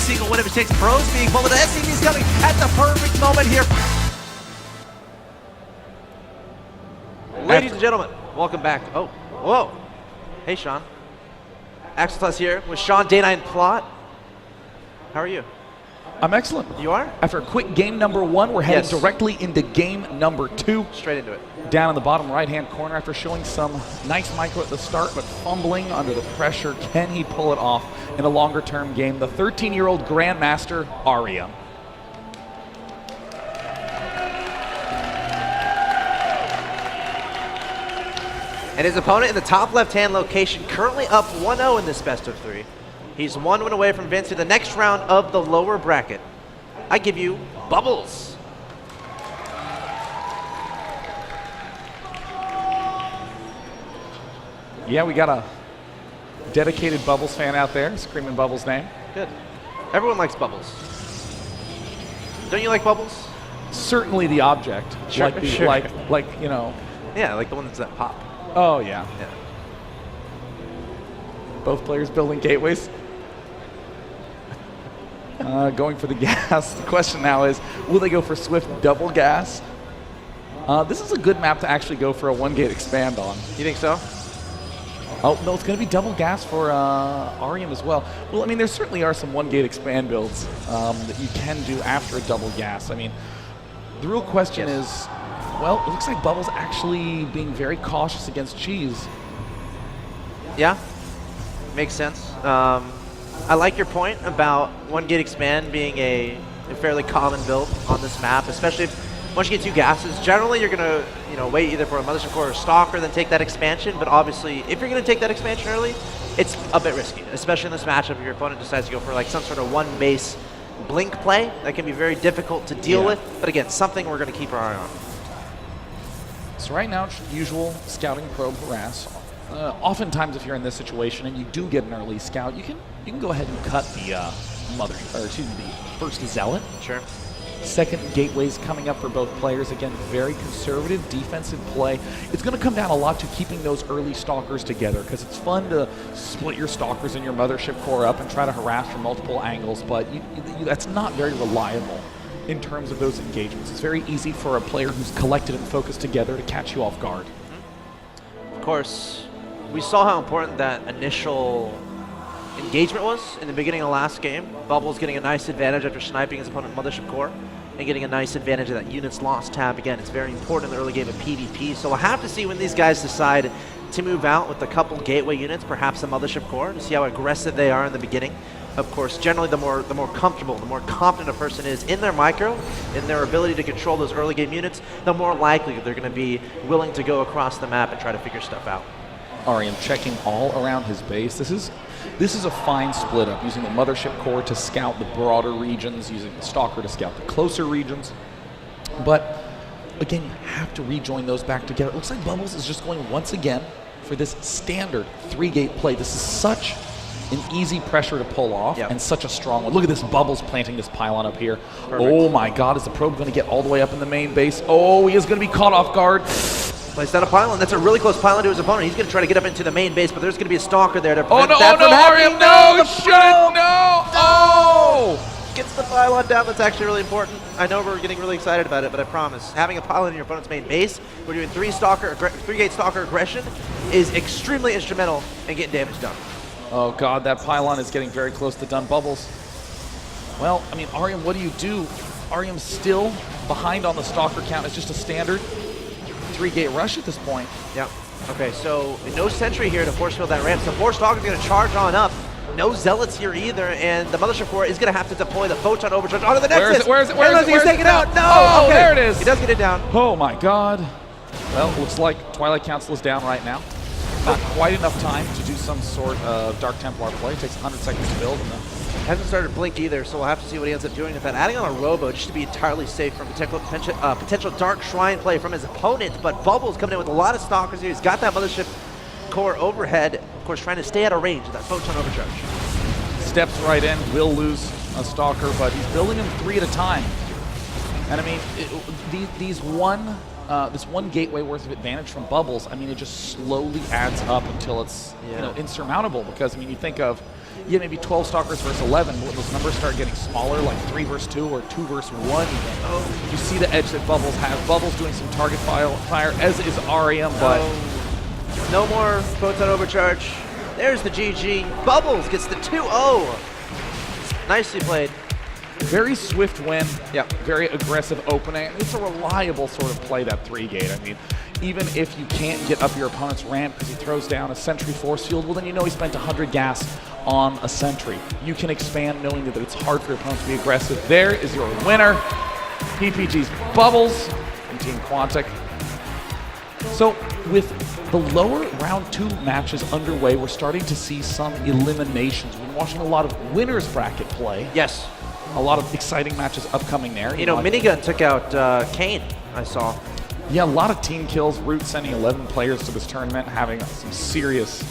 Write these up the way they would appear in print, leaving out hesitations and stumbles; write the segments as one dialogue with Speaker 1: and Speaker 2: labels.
Speaker 1: single win of his takes. Pros being pulled. The SCV's coming at the perfect moment here. Ladies and gentlemen, welcome back. Oh, whoa. Hey, Sean. Axel here with Sean, Dana, and Plot. How are you?
Speaker 2: I'm excellent.
Speaker 1: You are?
Speaker 2: After a quick game number 1, we're heading directly into game number 2.
Speaker 1: Straight into it.
Speaker 2: Down in the bottom right-hand corner after showing some nice micro at the start, but fumbling under the pressure. Can he pull it off in a longer-term game? The 13-year-old Grandmaster, Arium.
Speaker 1: And his opponent in the top left-hand location, currently up 1-0 in this best of 3. He's 1 win away from advancing to the next round of the lower bracket. I give you Bubbles.
Speaker 2: Yeah, we got a dedicated Bubbles fan out there screaming Bubbles' name.
Speaker 1: Good. Everyone likes Bubbles. Don't you like Bubbles?
Speaker 2: Certainly the object.
Speaker 1: Sure,
Speaker 2: like you know.
Speaker 1: Yeah, like the one that's that pop.
Speaker 2: Oh, yeah.
Speaker 1: Yeah.
Speaker 2: Both players building gateways. Going for the gas. The question now is, will they go for Swift double gas? This is a good map to actually go for a 1-gate expand on.
Speaker 1: You think so?
Speaker 2: Oh, no, it's going to be double gas for Arium as well. Well, I mean, there certainly are some 1-gate expand builds that you can do after a double gas. I mean, the real question is, well, it looks like Bubbles actually being very cautious against Cheese.
Speaker 1: Yeah, makes sense. I like your point about 1-gate expand being a fairly common build on this map, especially once you get 2 gases. Generally, you're going to wait either for a Mothership Core or Stalker, then take that expansion. But obviously, if you're going to take that expansion early, it's a bit risky, especially in this matchup if your opponent decides to go for like some sort of 1-base blink play. That can be very difficult to deal with. But again, something we're going to keep our eye on.
Speaker 2: So right now, it's usual scouting, probe, harass. Oftentimes, if you're in this situation and you do get an early scout, you can go ahead and cut the the first zealot.
Speaker 1: Sure.
Speaker 2: Second gateway's coming up for both players. Again, very conservative defensive play. It's going to come down a lot to keeping those early stalkers together, because it's fun to split your stalkers and your Mothership Core up and try to harass from multiple angles, but that's not very reliable in terms of those engagements. It's very easy for a player who's collected and focused together to catch you off guard.
Speaker 1: Of course, we saw how important that initial engagement was in the beginning of the last game. Bubbles getting a nice advantage after sniping his opponent Mothership Core and getting a nice advantage of that units lost tab. Again, it's very important in the early game of PvP, so we'll have to see when these guys decide to move out with a couple gateway units, perhaps a Mothership Core, to see how aggressive they are in the beginning. Of course, generally the more comfortable, the more confident a person is in their micro, in their ability to control those early game units, the more likely they're going to be willing to go across the map and try to figure stuff out.
Speaker 2: Arium checking all around his base. This is a fine split up, using the Mothership Core to scout the broader regions, using the Stalker to scout the closer regions. But again, you have to rejoin those back together. It looks like Bubbles is just going once again for this standard 3-gate play. This is such an easy pressure to pull off, and such a strong one. Look at this Bubbles planting this pylon up here. Perfect. Oh my God, is the probe going to get all the way up in the main base? Oh, he is going to be caught off guard.
Speaker 1: Placed down a pylon. That's a really close pylon to his opponent. He's going to try to get up into the main base, but there's going to be a Stalker there to prevent that from happening.
Speaker 2: Arium, no, shouldn't, no! Oh!
Speaker 1: Gets the pylon down. That's actually really important. I know we're getting really excited about it, but I promise, having a pylon in your opponent's main base, we're doing 3-gate Stalker aggression, is extremely instrumental in getting damage done.
Speaker 2: Oh God, that pylon is getting very close to done. Bubbles. Well, I mean, Arium, what do you do? Arium's still behind on the Stalker count. It's just a standard 3-gate rush at this point.
Speaker 1: Yeah. Okay, so no sentry here to force field that ramp. So 4 Stalkers going to charge on up. No Zealots here either, and the Mothership Core is going to have to deploy the Photon Overcharge onto the Nexus.
Speaker 2: Where is it?
Speaker 1: He's taking it out. No!
Speaker 2: Oh,
Speaker 1: okay.
Speaker 2: there it is.
Speaker 1: He does get it down.
Speaker 2: Oh my God. Well, looks like Twilight Council is down right now. Not quite enough time to do some sort of Dark Templar play. It takes 100 seconds to build. And
Speaker 1: hasn't started Blink either, so we'll have to see what he ends up doing with that. Adding on a Robo just to be entirely safe from potential Dark Shrine play from his opponent, but Bubbles coming in with a lot of Stalkers here. He's got that Mothership Core overhead, of course trying to stay out of range of that Photon Overcharge.
Speaker 2: Steps right in, will lose a Stalker, but he's building them 3 at a time. And I mean, this one gateway worth of advantage from Bubbles, I mean, it just slowly adds up until it's insurmountable. Because I mean, you think of yeah, maybe 12 Stalkers versus 11, but when those numbers start getting smaller, like 3 versus 2 or 2 versus 1 even, you see the edge that Bubbles has. Bubbles doing some target fire, as is Arium, but...
Speaker 1: No more Photon Overcharge. There's the GG. Bubbles gets the 2-0. Nicely played.
Speaker 2: Very swift win.
Speaker 1: Yeah.
Speaker 2: Very aggressive opening. It's a reliable sort of play, that 3-gate. I mean, even if you can't get up your opponent's ramp because he throws down a sentry force field, well, then you know he spent 100 gas on a sentry. You can expand knowing that it's hard for your opponent to be aggressive. There is your winner, PPG's Bubbles from Team Quantic. So with the lower round 2 matches underway, we're starting to see some eliminations. We've been watching a lot of winners bracket play.
Speaker 1: Yes.
Speaker 2: A lot of exciting matches upcoming there.
Speaker 1: You know, Minigun took out Kane, I saw.
Speaker 2: Yeah, a lot of team kills. Root sending 11 players to this tournament, having some serious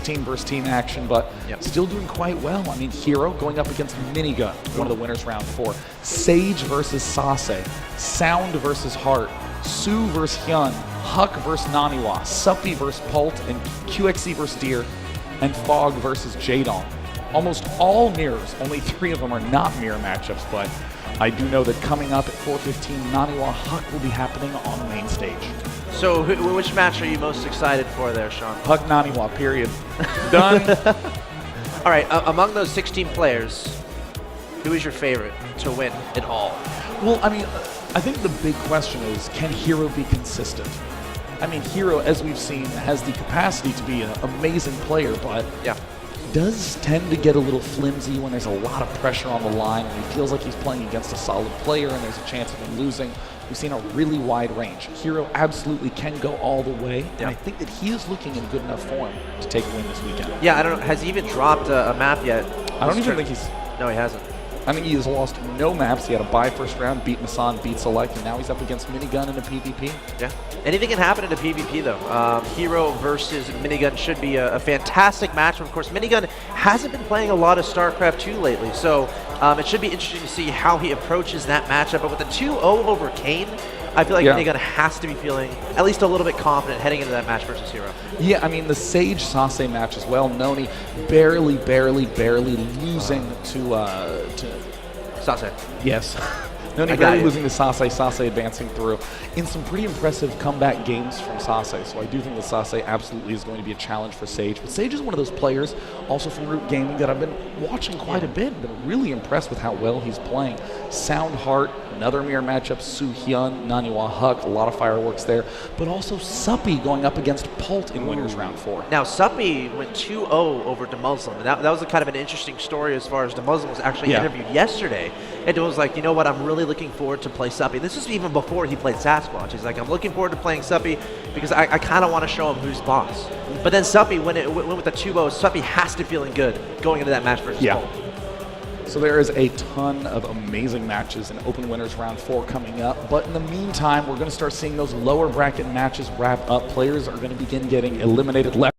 Speaker 2: team versus team action, but still doing quite well. I mean, Hero going up against Minigun, one of the winners round 4. Sage versus Sase. Sound versus Heart. Su versus Hyun. Huck versus Naniwa. Suppy versus Pult. And QXC versus Deer. And Fog versus Jadon. Almost all mirrors. Only 3 of them are not mirror matchups, but I do know that coming up at 4:15, Naniwa Huck will be happening on the main stage.
Speaker 1: So which match are you most excited for there, Sean?
Speaker 2: Huck Naniwa, period. Done.
Speaker 1: All right, among those 16 players, who is your favorite to win it all?
Speaker 2: Well, I mean, I think the big question is, can Hero be consistent? I mean, Hero, as we've seen, has the capacity to be an amazing player, but does tend to get a little flimsy when there's a lot of pressure on the line, and he feels like he's playing against a solid player and there's a chance of him losing. We've seen a really wide range. Hero absolutely can go all the way, and I think that he is looking in good enough form to take a win this weekend.
Speaker 1: Yeah, I don't know. Has he even dropped a map yet?
Speaker 2: I don't even think he's...
Speaker 1: No, he hasn't.
Speaker 2: I think he has lost no maps. He had a bye first round, beat Masan, beat Select, and now he's up against Minigun in a PvP. Yeah.
Speaker 1: Anything can happen in a PvP, though. Hero versus Minigun should be a fantastic match. Of course, Minigun hasn't been playing a lot of StarCraft 2 lately, so it should be interesting to see how he approaches that matchup. But with the 2-0 over Kane, I feel like Minigun has to be feeling at least a little bit confident heading into that match versus Hero. Yeah,
Speaker 2: I mean, the Sage Sase match as well. Noni barely losing to
Speaker 1: Sase.
Speaker 2: Yes. Noni barely losing to Sase, Sase advancing through in some pretty impressive comeback games from Sase. So I do think that Sase absolutely is going to be a challenge for Sage. But Sage is one of those players, also from Root Gaming, that I've been watching quite a bit. Been really impressed with how well he's playing. Sound Heart, another mirror matchup, Su Hyun, Naniwa Huck, a lot of fireworks there. But also Suppy going up against Pult in winners round 4.
Speaker 1: Now Suppy went 2-0 over DeMuslim. And that was a kind of an interesting story as far as DeMuslim was actually interviewed yesterday. And it was like, you know what, I'm really looking forward to play Suppy. This was even before he played Sasquatch. He's like, I'm looking forward to playing Suppy because I kind of want to show him who's boss. But then Suppy, when it went with the 2-0, Suppy has to feeling good going into that match versus Pult.
Speaker 2: So there is a ton of amazing matches in Open Winners Round 4 coming up. But in the meantime, we're going to start seeing those lower bracket matches wrap up. Players are going to begin getting eliminated left.